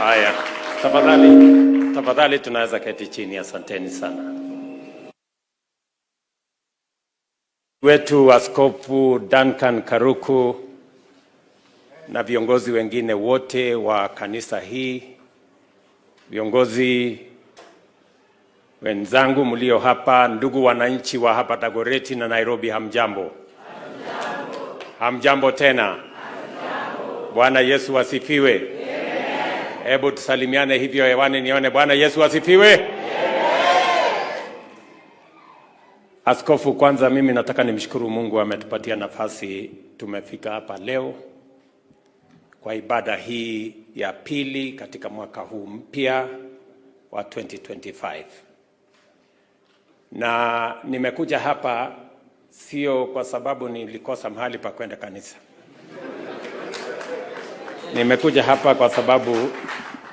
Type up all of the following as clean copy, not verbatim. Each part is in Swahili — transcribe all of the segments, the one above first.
Haya, tafadhali tunaweza keti chini. Asanteni sana. Wetu Askofu Duncan Karuku na viongozi wengine wote wa kanisa hii, viongozi wenzangu mlio hapa, ndugu wananchi wa hapa Dagoretti na Nairobi, hamjambo? Hamjambo tena? Hamjambo. Bwana Yesu asifiwe. Amen. Hebu tusalimiane hivyo hewani nione. Bwana Yesu asifiwe. Amen. Askofu, kwanza mimi nataka nimshukuru Mungu ametupatia nafasi tumefika hapa leo kwa ibada hii ya pili katika mwaka huu mpya wa 2025. Na nimekuja hapa sio kwa sababu nilikosa mahali pa kwenda kanisa. Nimekuja hapa kwa sababu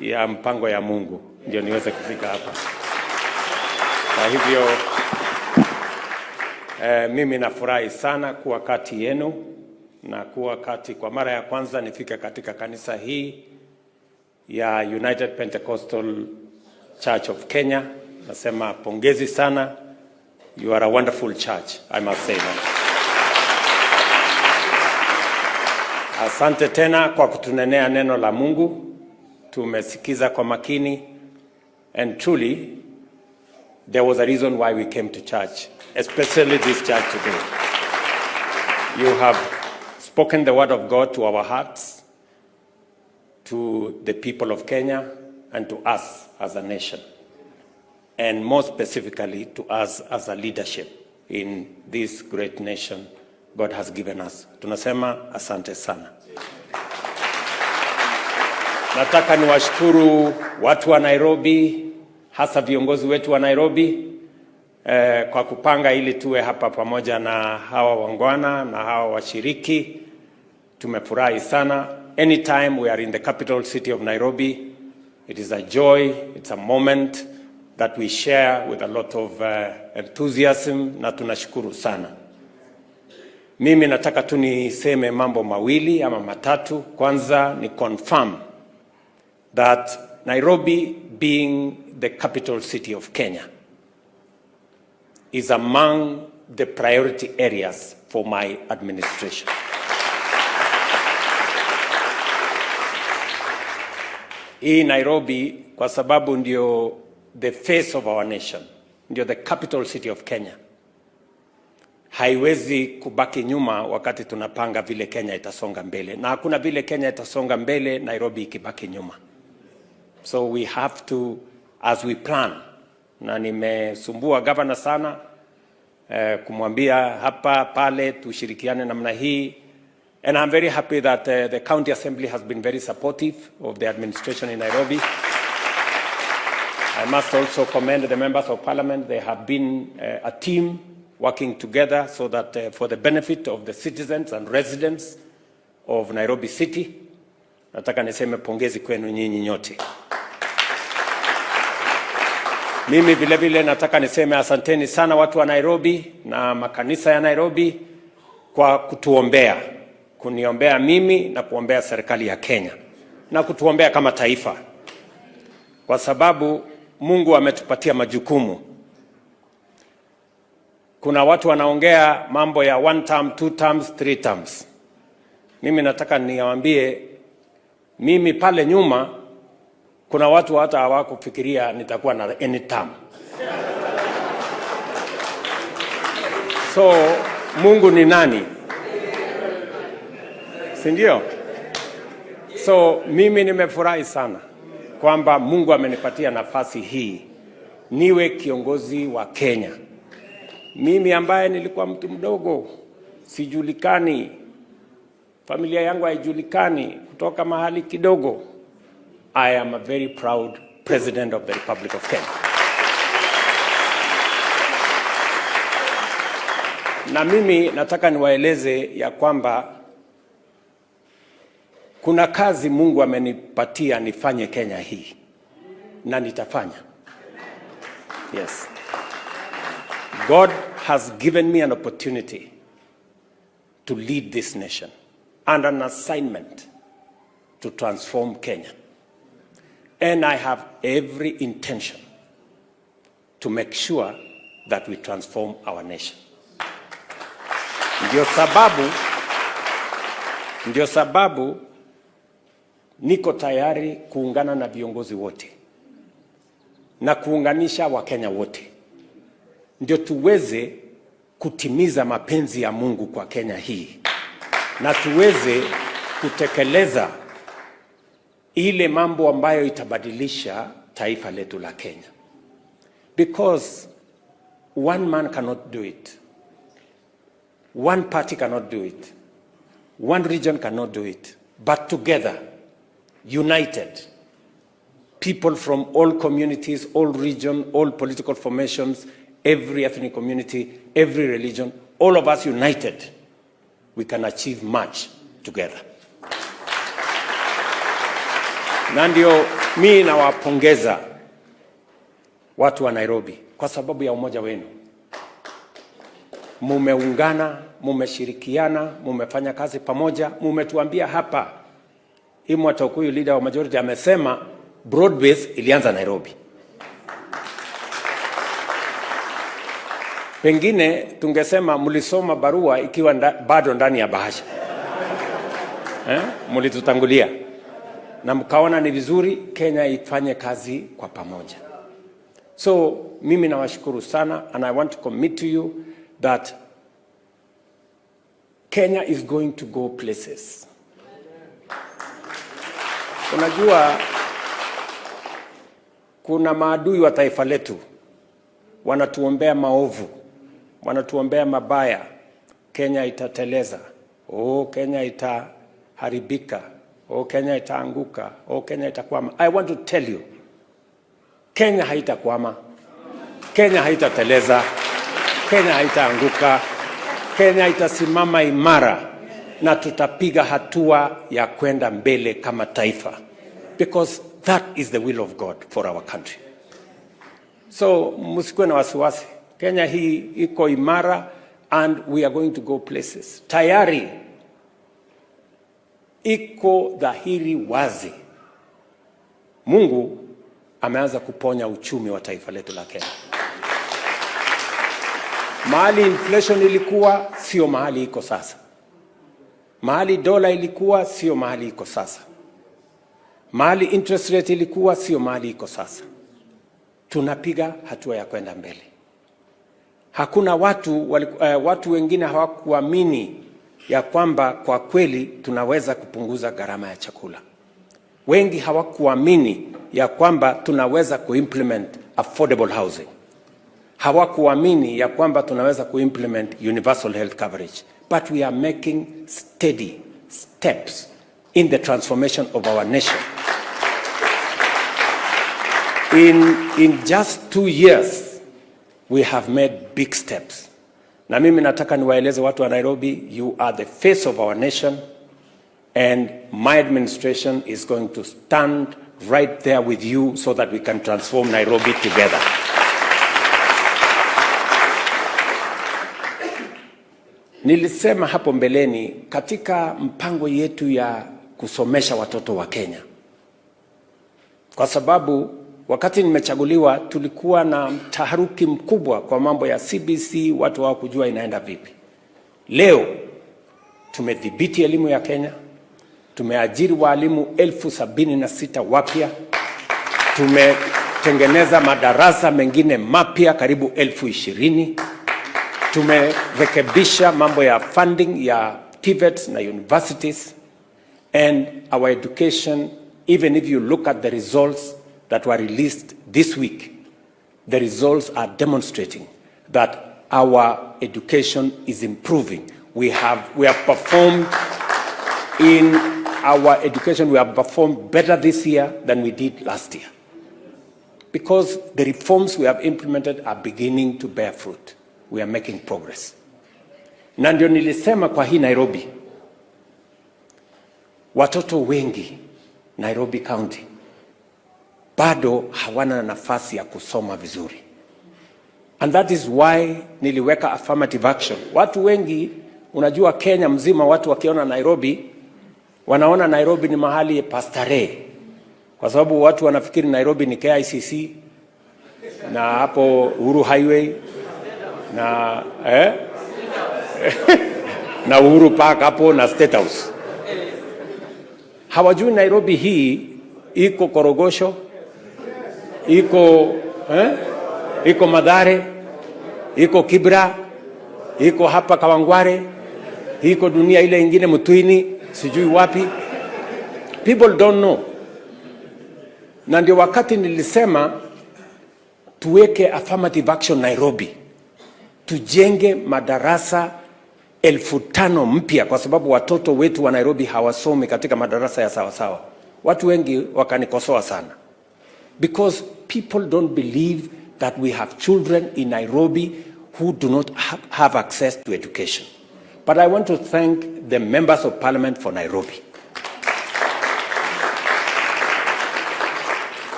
ya mpango ya Mungu ndio niweze kufika hapa. Kwa hivyo mimi nafurahi sana kuwa kati yenu na kuwa kati kwa mara ya kwanza nifike katika kanisa hii ya United Pentecostal Church of Kenya. Nasema pongezi sana. You are a wonderful church, I must say that. Asante tena kwa kutunenea neno la Mungu. Tumesikiza kwa makini, and truly there was a reason why we came to church, especially this church today. You have spoken the word of God to our hearts, to the people of Kenya, and to us as a nation, and more specifically to us as a leadership in this great nation God has given us. Tunasema asante sana. Nataka niwashukuru watu wa Nairobi, hasa viongozi wetu wa Nairobi kwa kupanga ili tuwe hapa pamoja na hawa wangwana na hawa washiriki. Tumefurahi sana. Anytime we are in the capital city of Nairobi, it is a joy, it's a moment that we share with a lot of enthusiasm, na tunashukuru sana. Mimi nataka tu niseme mambo mawili ama matatu. Kwanza ni confirm that Nairobi, being the capital city of Kenya, is among the priority areas for my administration. Hii Nairobi kwa sababu ndio the face of our nation, ndio the capital city of Kenya, haiwezi kubaki nyuma wakati tunapanga vile Kenya itasonga mbele. Na hakuna vile Kenya itasonga mbele Nairobi ikibaki nyuma. So we have to, as we plan, na nimesumbua governor sana kumwambia hapa pale tushirikiane namna hii, and I'm very happy that the county assembly has been very supportive of the administration in Nairobi. I must also commend the members of parliament. They have been a team working together so that for the benefit of the citizens and residents of Nairobi City. Nataka niseme pongezi kwenu nyinyi nyote. Mimi vile vile nataka niseme asanteni sana watu wa Nairobi na makanisa ya Nairobi kwa kutuombea, kuniombea mimi na kuombea serikali ya Kenya na kutuombea kama taifa, kwa sababu Mungu ametupatia majukumu. Kuna watu wanaongea mambo ya 1 term, 2 terms, 3 terms. Mimi nataka niwaambie, mimi pale nyuma kuna watu hata hawakufikiria nitakuwa na any term. So Mungu ni nani? Si ndio? So mimi nimefurahi sana kwamba Mungu amenipatia nafasi hii niwe kiongozi wa Kenya. Mimi ambaye nilikuwa mtu mdogo, sijulikani, familia yangu haijulikani, kutoka mahali kidogo, I am a very proud president of the Republic of Kenya. Na mimi nataka niwaeleze ya kwamba kuna kazi Mungu amenipatia nifanye Kenya hii, na nitafanya. Yes. God has given me an opportunity to lead this nation and an assignment to transform Kenya. And I have every intention to make sure that we transform our nation. Ndio sababu niko tayari kuungana na viongozi wote na kuunganisha Wakenya wote, ndio tuweze kutimiza mapenzi ya Mungu kwa Kenya hii na tuweze kutekeleza ile mambo ambayo itabadilisha taifa letu la Kenya. Because one man cannot do it. One party cannot do it. One region cannot do it. But together, united, people from all communities, all regions, all political formations, every ethnic community, every religion, all of us united, we can achieve much together. Na ndio mimi nawapongeza watu wa Nairobi kwa sababu ya umoja wenu. Mumeungana, mumeshirikiana, mumefanya kazi pamoja, mumetuambia hapa. Imwata Okuyu, leader wa majority, amesema broad base ilianza Nairobi. Pengine tungesema mulisoma barua ikiwa bado ndani ya bahasha. Mulitutangulia na mkaona ni vizuri Kenya ifanye kazi kwa pamoja. So mimi nawashukuru sana, and I want to commit to you that Kenya is going to go places. Unajua kuna maadui wa taifa letu wanatuombea maovu, wanatuombea mabaya. Kenya itateleza, Kenya itaharibika, Kenya itaanguka, Kenya itakwama. I want to tell you, Kenya haitakwama, Kenya haitateleza, Kenya haitaanguka. Kenya itasimama imara na tutapiga hatua ya kwenda mbele kama taifa, because that is the will of God for our country. So msikuwe na wasiwasi, Kenya hii iko imara and we are going to go places. Tayari iko dhahiri wazi, Mungu ameanza kuponya uchumi wa taifa letu la Kenya. Mahali inflation ilikuwa sio mahali iko sasa. Mahali dola ilikuwa sio mahali iko sasa. Mahali interest rate ilikuwa sio mahali iko sasa. Tunapiga hatua ya kwenda mbele. Hakuna watu wengine hawakuamini ya kwamba kwa kweli tunaweza kupunguza gharama ya chakula. Wengi hawakuamini ya kwamba tunaweza kuimplement affordable housing. Hawakuamini ya kwamba tunaweza kuimplement universal health coverage. But we are making steady steps in the transformation of our nation. In just 2 years, we have made big steps. Na mimi nataka niwaeleze watu wa Nairobi, you are the face of our nation, and my administration is going to stand right there with you so that we can transform Nairobi together. Nilisema hapo mbeleni katika mpango yetu ya kusomesha watoto wa Kenya. Kwa sababu wakati nimechaguliwa tulikuwa na taharuki mkubwa kwa mambo ya CBC, watu hawakujua inaenda vipi. Leo tumedhibiti elimu ya Kenya, tumeajiri walimu 76,000 wapya, tumetengeneza madarasa mengine mapya karibu 20,000. Tumerekebisha mambo ya funding ya TVET na universities, and our education, even if you look at the results that were released this week, the results are demonstrating that our education is improving. We have performed in our education, we have performed better this year than we did last year, because the reforms we have implemented are beginning to bear fruit. We are making progress. Na ndio nilisema kwa hii Nairobi, watoto wengi Nairobi County bado hawana nafasi ya kusoma vizuri. And that is why niliweka affirmative action. Watu wengi, unajua Kenya mzima, watu wakiona Nairobi, wanaona Nairobi ni mahali pa starehe. kwa sababu watu wanafikiri Nairobi ni KICC na hapo Uhuru Highway na na Uhuru Park hapo na State House. Hawajui Nairobi hii iko Korogosho, iko Mathare, iko Kibra, iko hapa Kawangware, iko dunia ile ingine Mtwini, sijui wapi. People don't know. Na ndio wakati nilisema tuweke affirmative action Nairobi, tujenge madarasa 5,000 mpya, kwa sababu watoto wetu wa Nairobi hawasomi katika madarasa ya sawasawa. Watu wengi wakanikosoa sana, because people don't believe that we have children in Nairobi who do not have access to education. But I want to thank the members of parliament for Nairobi.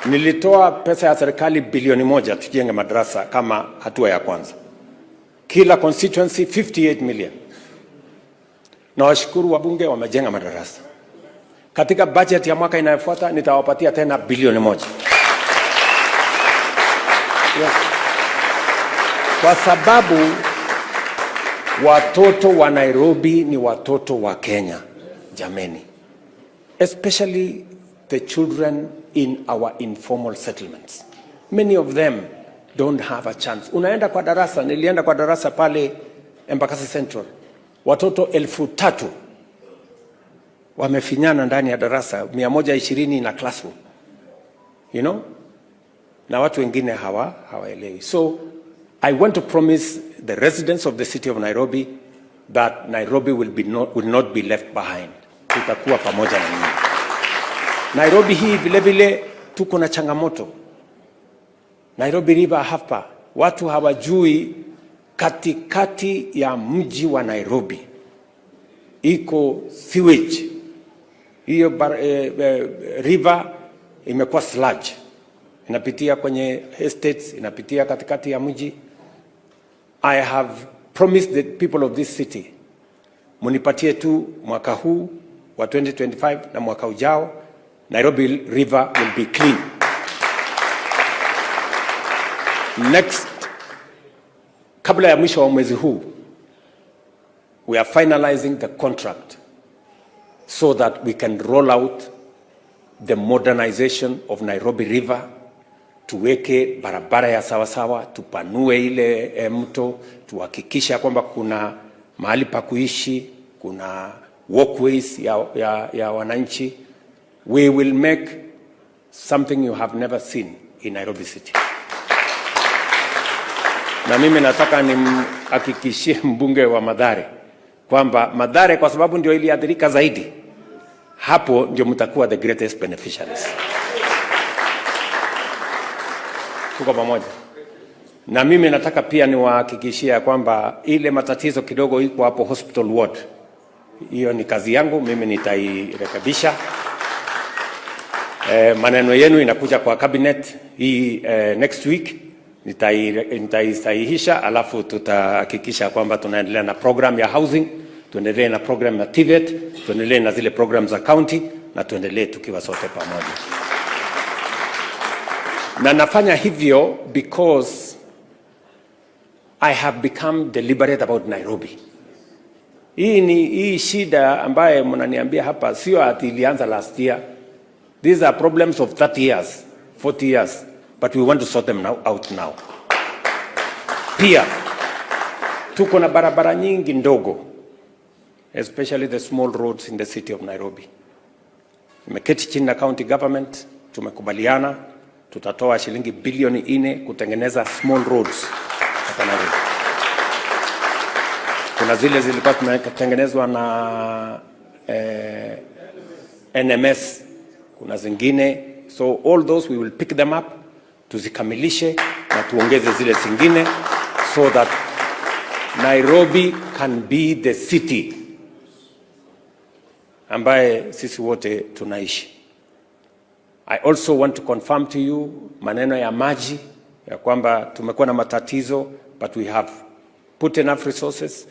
Nilitoa pesa ya serikali bilioni 1 tujenge madarasa kama hatua ya kwanza. Kila constituency 58 million. Na washukuru wabunge wamejenga madarasa. Katika budget ya mwaka inayofuata nitawapatia tena bilioni 1. Yes. Kwa sababu watoto wa Nairobi ni watoto wa Kenya, jameni. Especially the children in our informal settlements. Many of them don't have a chance. Unaenda kwa darasa, nilienda kwa darasa pale Embakasi Central. Watoto 3,000 wamefinyana ndani ya darasa, 120 na classroom. You know? Na watu wengine hawaelewi. So I want to promise the residents of the city of Nairobi that Nairobi will not be left behind. Tutakuwa pamoja na nyinyi. Nairobi hii vile vile tuko na changamoto. Nairobi River hapa, watu hawajui katikati ya mji wa Nairobi iko sewage. Hiyo river imekuwa sludge. Inapitia kwenye estates, inapitia katikati ya mji. I have promised the people of this city, munipatie tu mwaka huu wa 2025 na mwaka ujao, Nairobi River will be clean. Next, kabla ya mwisho wa mwezi huu, we are finalizing the contract so that we can roll out the modernization of Nairobi River. Tuweke barabara ya sawasawa, tupanue ile mto, tuhakikisha kwamba kuna mahali pa kuishi, kuna walkways ya wananchi. We will make something you have never seen in Nairobi City. Na mimi nataka nimhakikishie mbunge wa Mathare kwamba Mathare, kwa sababu ndio iliathirika zaidi, hapo ndio mtakuwa the greatest beneficiaries. Tuko pamoja. Na mimi nataka pia niwahakikishia kwamba ile matatizo kidogo iko hapo hospital ward, hiyo ni kazi yangu, mimi nitairekebisha. Maneno yenu inakuja kwa cabinet hii next week, nitaisahihisha, alafu tutahakikisha kwamba tunaendelea na program ya housing, tuendelee na program ya TVET, tuendelee na zile program za county, na tuendelee tukiwa sote pamoja. Na nafanya hivyo because I have become deliberate about Nairobi. Hii shida ambaye mnaniambia hapa sio ati ilianza last year. These are problems of 30 years, 40 years, but we want to sort them out now. Pia tuko na barabara nyingi ndogo, especially the small roads in the city of Nairobi. Nimeketi chini na county government, tumekubaliana tutatoa shilingi bilioni 4 kutengeneza small roads hapa Nairobi. Kuna zile zilikuwa tumetengenezwa na NMS, kuna zingine, so all those we will pick them up, tuzikamilishe na tuongeze zile zingine, so that Nairobi can be the city ambaye sisi wote tunaishi. I also want to confirm to you maneno ya maji, ya kwamba tumekuwa na matatizo, but we have put enough resources.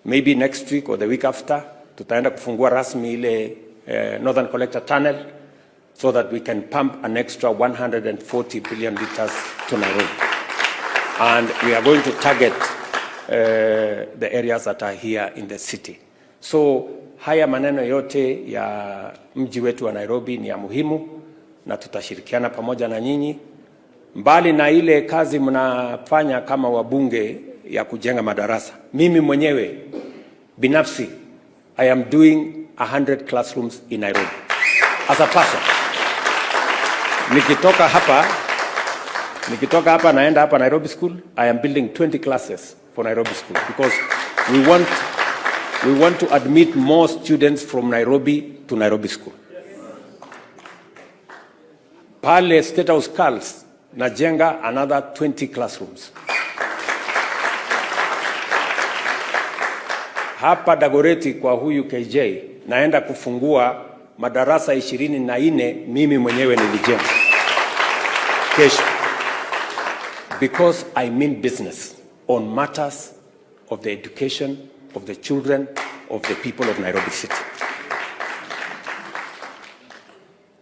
Maybe next week or the week after tutaenda kufungua rasmi ile Northern Collector Tunnel, so that we can pump an extra 140 billion liters to Nairobi. And we are going to target the areas that are here in the city. So haya maneno yote ya mji wetu wa Nairobi ni ya muhimu na tutashirikiana pamoja na nyinyi. Mbali na ile kazi mnafanya kama wabunge ya kujenga madarasa, mimi mwenyewe binafsi I am doing 100 classrooms in Nairobi as a person. Nikitoka hapa naenda hapa Nairobi School, I am building 20 classes for Nairobi School because we want to admit more students from Nairobi to Nairobi School. Pale State House Girls najenga another 20 classrooms. Hapa Dagoretti kwa huyu KJ naenda kufungua madarasa 24 mimi mwenyewe nilijenga kesho, because I mean business on matters of the education of the children of the people of Nairobi City.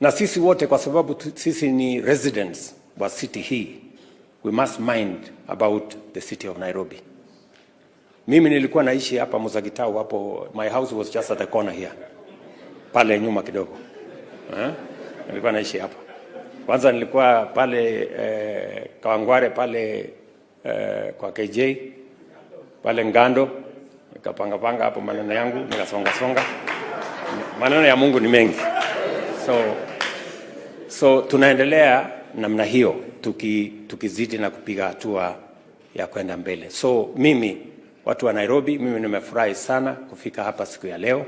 Na sisi wote kwa sababu sisi ni residents wa city hii, we must mind about the city of Nairobi. Mimi nilikuwa naishi hapa Muzagitau hapo, my house was just at the corner here. Pale nyuma kidogo. Nilikuwa naishi hapa. Kwanza nilikuwa pale Kawangware pale kwa KJ, pale Ngando, nikapanga hapo maneno yangu, nikasonga. Maneno ya Mungu ni mengi. So tunaendelea namna hiyo tukizidi na kupiga hatua ya kwenda mbele. So mimi, watu wa Nairobi, mimi nimefurahi sana kufika hapa siku ya leo.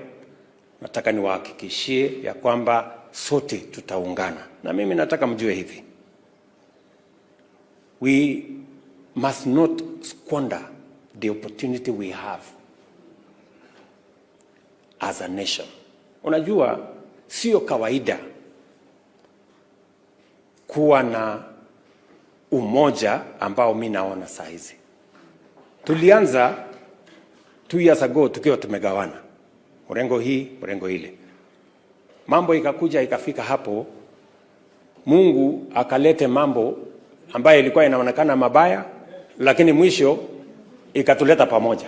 Nataka niwahakikishie ya kwamba sote tutaungana. Na mimi nataka mjue hivi, we must not squander the opportunity we have as a nation. Unajua, sio kawaida kuwa na umoja ambao mimi naona saa hizi. Tulianza 2 years ago tukiwa tumegawana, mrengo hii, mrengo ile. Mambo ikakuja ikafika hapo, Mungu akalete mambo ambayo ilikuwa inaonekana mabaya, lakini mwisho ikatuleta pamoja.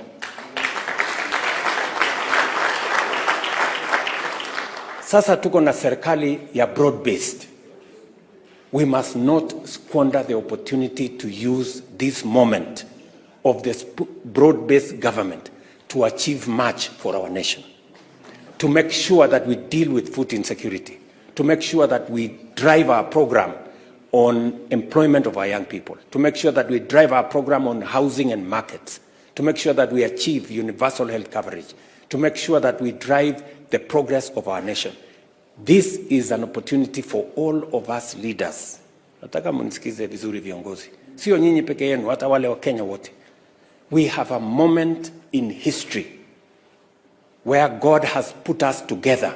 Sasa tuko na serikali ya broad based. We must not squander the opportunity to use this moment of this broad-based government to achieve much for our nation, to make sure that we deal with food insecurity, to make sure that we drive our program on employment of our young people, to make sure that we drive our program on housing and markets, to make sure that we achieve universal health coverage, to make sure that we drive the progress of our nation. This is an opportunity for all of us leaders. Nataka mnisikize vizuri viongozi. Sio nyinyi peke yenu, hata wale wa Kenya wote. We have a moment in history where God has put us together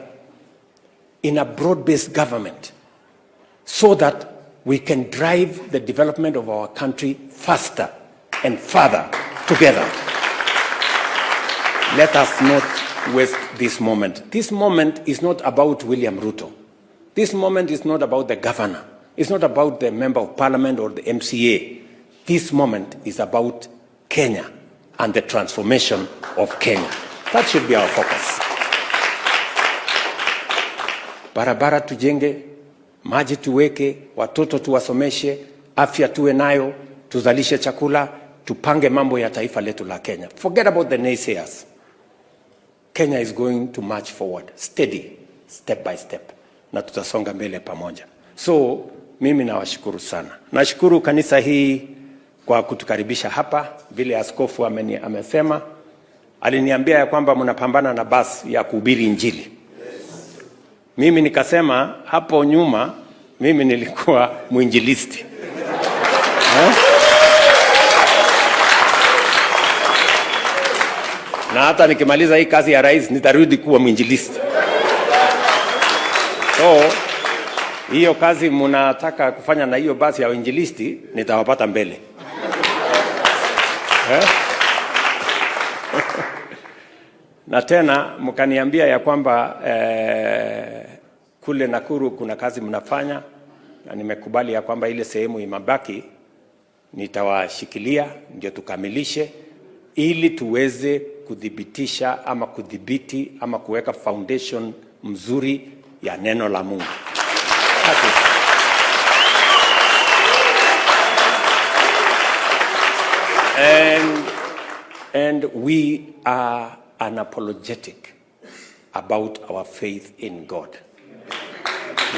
in a broad-based government so that we can drive the development of our country faster and further together. Let us not waste this moment. This moment is not about William Ruto. This moment is not about the governor. It's not about the member of parliament or the MCA. This moment is about Kenya and the transformation of Kenya. That should be our focus. Barabara tujenge, maji tuweke, watoto tuwasomeshe, afya tuwe nayo, tuzalishe chakula, tupange mambo ya taifa letu la Kenya. Forget about the naysayers. Kenya is going to march forward, steady, step by step. Na tutasonga mbele pamoja. So, mimi nawashukuru sana. Nashukuru kanisa hii kwa kutukaribisha hapa. Vile askofu amesema, aliniambia ya kwamba mnapambana na basi ya kuhubiri Injili. Mimi nikasema hapo nyuma mimi nilikuwa mwinjilisti. Na hata nikimaliza hii kazi ya rais nitarudi kuwa mwinjilisti. So hiyo kazi mnataka kufanya na hiyo basi ya uinjilisti nitawapata mbele. Na tena mkaniambia ya kwamba kule Nakuru kuna kazi mnafanya, na nimekubali ya kwamba ile sehemu imabaki nitawashikilia ndio tukamilishe, ili tuweze kudhibitisha ama kudhibiti ama kuweka foundation mzuri ya neno la Mungu. And we are unapologetic about our faith in God.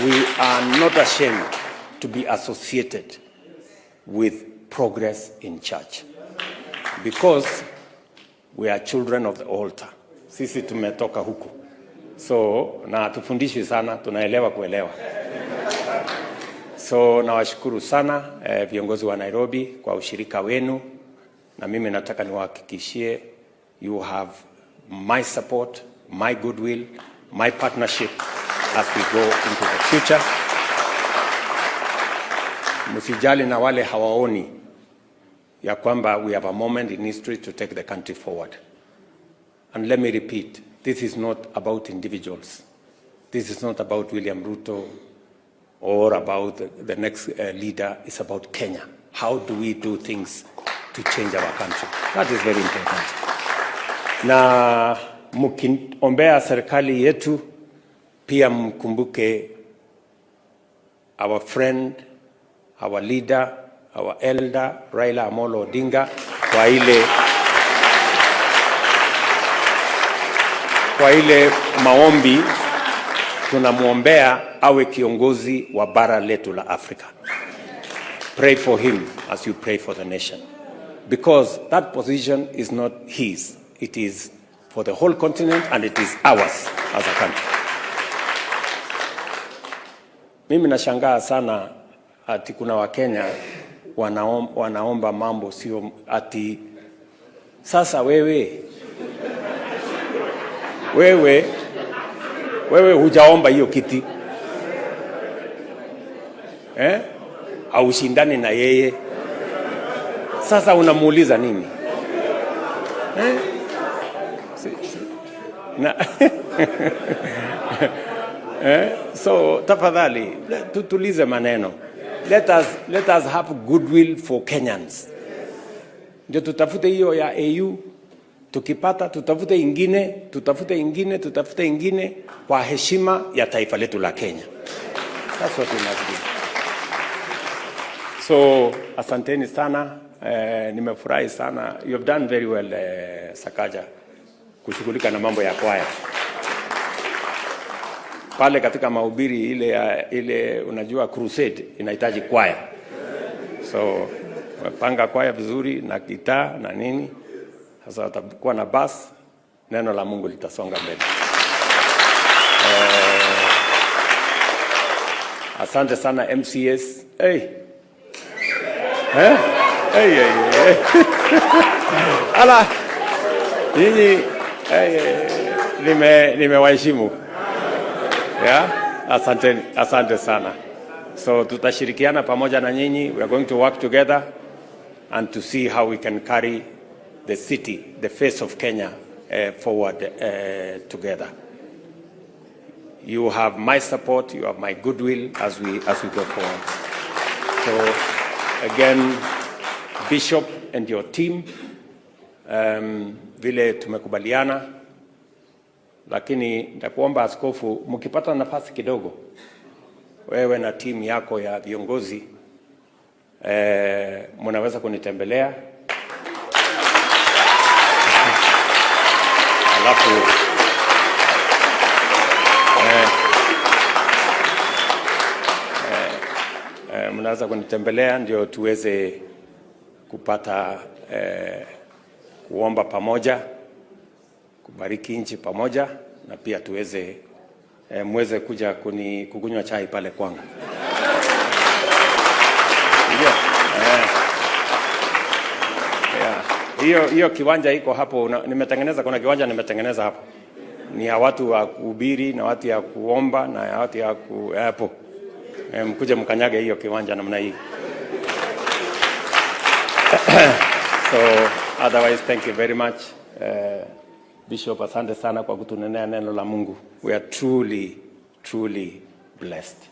We are not ashamed to be associated with progress in church, because we are children of the altar. Sisi tumetoka huku, so na tufundishwi sana, tunaelewa kuelewa. So nawashukuru sana viongozi wa Nairobi kwa ushirika wenu, na mimi nataka niwahakikishie you have my support, my goodwill, my partnership as we go into the future. Msijali na wale hawaoni ya kwamba we have a moment in history to take the country forward. And let me repeat, this is not about individuals. This is not about William Ruto or about the next leader. It's about Kenya. How do we do things to change our country? That is very important. Na mkiombea serikali yetu, pia mkumbuke our friend, our leader, our elder Raila Amolo Odinga kwa ile maombi tunamuombea awe kiongozi wa bara letu la Afrika. Pray for him as you pray for the nation, because that position is not his. It is for the whole continent, and it is ours as a country. Mimi nashangaa sana ati kuna Wakenya wanaomba mambo sio ati sasa wewe hujaomba hiyo kiti au shindani na yeye, sasa unamuuliza nini So tafadhali tutulize maneno. Let us have goodwill for Kenyans. Ndio tutafute hiyo ya AU, tukipata tutafute ingine kwa heshima ya taifa letu la Kenya. That's what we must do. So asanteni sana, nimefurahi sana. You have done very well, Sakaja, kushughulika na mambo ya kwaya. Pale katika mahubiri ile unajua crusade inahitaji kwaya. So wapanga kwaya vizuri na gitaa na nini. Sasa watakuwa na bass, neno la Mungu litasonga mbele. Asante sana MCS. Ala. Nyinyi nimewaheshimu. Yeah, asante sana. So tutashirikiana pamoja na nyinyi. We are going to work together and to see how we can carry the city, the face of Kenya forward together. You have my support, you have my goodwill as we go forward. So again, Bishop and your team, vile tumekubaliana, lakini nitakuomba askofu, mkipata nafasi kidogo, wewe na timu yako ya viongozi mnaweza kunitembelea. Alafu mnaweza kunitembelea ndio tuweze kupata kuomba pamoja, kubariki nchi pamoja, na pia tuweze muweze kuja kukunywa chai pale kwangu. Hiyo kiwanja iko hapo, nimetengeneza, kuna kiwanja nimetengeneza hapo. Ni ya watu wa kuhubiri na watu ya kuomba na ya watu ya hapo. Mkuje mkanyage hiyo kiwanja namna hii. So otherwise, thank you very much. Bishop, asante sana kwa kutunenea neno la Mungu. We are truly blessed.